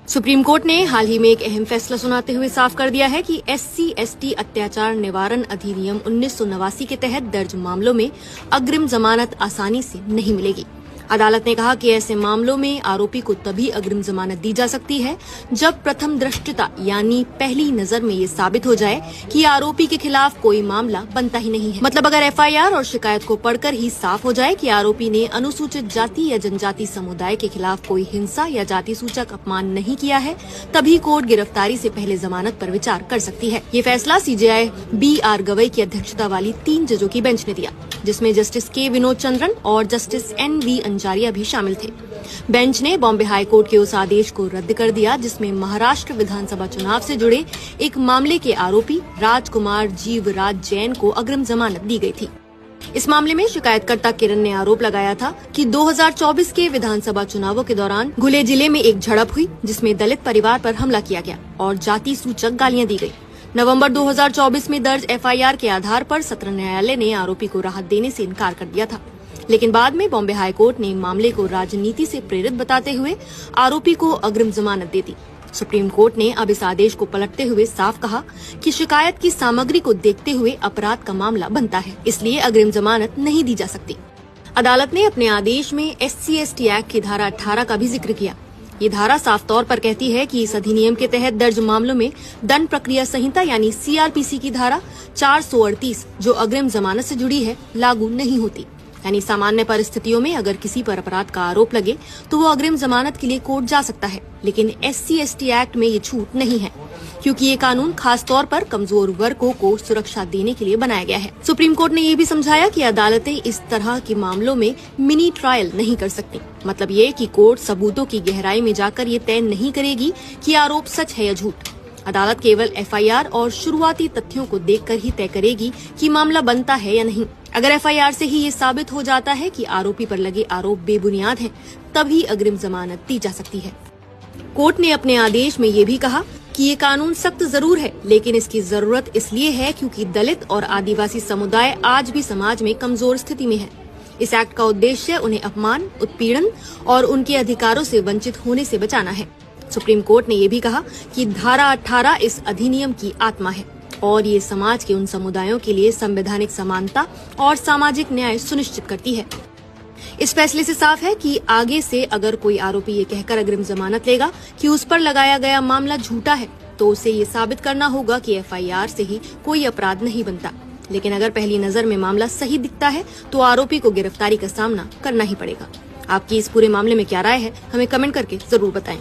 Supreme court ने हाल ही में एक अहम फैसला सुनाते हुए साफ कर दिया है कि SC/ST अत्याचार निवारण अधिनियम 1989 के तहत दर्ज मामलों में अग्रिम जमानत आसानी से नहीं मिलेगी। अदालत ने कहा कि ऐसे मामलों में आरोपी को तभी अग्रिम जमानत दी जा सकती है जब प्रथम दृष्टता यानी पहली नजर में ये साबित हो जाए कि आरोपी के खिलाफ कोई मामला बनता ही नहीं है। मतलब अगर FIR और शिकायत को पढ़कर ही साफ हो जाए कि आरोपी ने अनुसूचित जाति या जनजाति समुदाय के खिलाफ कोई हिंसा या जाति सूचक अपमान नहीं किया है, तभी कोर्ट गिरफ्तारी से पहले जमानत पर विचार कर सकती है। ये फैसला CJI BR गवई की अध्यक्षता वाली 3 जजों की बेंच ने दिया, जिसमें जस्टिस K विनोद चंद्रन और जस्टिस NV अंजारिया भी शामिल थे। बेंच ने बॉम्बे हाई कोर्ट के उस आदेश को रद्द कर दिया जिसमें महाराष्ट्र विधानसभा चुनाव से जुड़े एक मामले के आरोपी राजकुमार जीवराज जैन को अग्रिम जमानत दी गई थी। इस मामले में शिकायतकर्ता किरण ने आरोप लगाया था कि 2024 के विधानसभा चुनावों के दौरान घुले जिले में एक झड़प हुई जिसमें दलित परिवार पर हमला किया गया और जाति सूचक गालियां दी गई। नवंबर 2024 में दर्ज FIR के आधार पर सत्र न्यायालय ने आरोपी को राहत देने से इनकार कर दिया था, लेकिन बाद में बॉम्बे हाई कोर्ट ने मामले को राजनीति से प्रेरित बताते हुए आरोपी को अग्रिम जमानत दे दी। सुप्रीम कोर्ट ने अब इस आदेश को पलटते हुए साफ कहा कि शिकायत की सामग्री को देखते हुए अपराध का मामला बनता है, इसलिए अग्रिम जमानत नहीं दी जा सकती। अदालत ने अपने आदेश में SC/ST एक्ट की धारा 18 का भी जिक्र किया। ये धारा साफ तौर पर कहती है कि इस अधिनियम के तहत दर्ज मामलों में दंड प्रक्रिया संहिता यानी CRPC की धारा 438 जो अग्रिम जमानत से जुड़ी है लागू नहीं होती। यानी सामान्य परिस्थितियों में अगर किसी पर अपराध का आरोप लगे तो वो अग्रिम जमानत के लिए कोर्ट जा सकता है, लेकिन SC/ST एक्ट में ये छूट नहीं है क्योंकि ये कानून खास तौर पर कमजोर वर्गों को सुरक्षा देने के लिए बनाया गया है। सुप्रीम कोर्ट ने ये भी समझाया कि अदालतें इस तरह के मामलों में मिनी ट्रायल नहीं कर सकती। मतलब ये कि कोर्ट सबूतों की गहराई में जाकर ये तय नहीं करेगी कि आरोप सच है या झूठ। अदालत केवल FIR और शुरुआती तथ्यों को देखकर ही तय करेगी कि मामला बनता है या नहीं। अगर FIR से ही ये साबित हो जाता है कि आरोपी पर लगे आरोप बेबुनियाद हैं, तभी अग्रिम जमानत दी जा सकती है। कोर्ट ने अपने आदेश में ये भी कहा कि ये कानून सख्त जरूर है, लेकिन इसकी जरूरत इसलिए है क्योंकि दलित और आदिवासी समुदाय आज भी समाज में कमजोर स्थिति में है। इस एक्ट का उद्देश्य उन्हें अपमान, उत्पीड़न और उनके अधिकारों से वंचित होने से बचाना है। सुप्रीम कोर्ट ने ये भी कहा कि धारा 18 इस अधिनियम की आत्मा है और ये समाज के उन समुदायों के लिए संवैधानिक समानता और सामाजिक न्याय सुनिश्चित करती है। इस फैसले से साफ है कि आगे से अगर कोई आरोपी ये कहकर अग्रिम जमानत लेगा कि उस पर लगाया गया मामला झूठा है, तो उसे ये साबित करना होगा कि FIR से ही कोई अपराध नहीं बनता। लेकिन अगर पहली नजर में मामला सही दिखता है तो आरोपी को गिरफ्तारी का सामना करना ही पड़ेगा। आपकी इस पूरे मामले में क्या राय है, हमें कमेंट करके जरूर बताएं।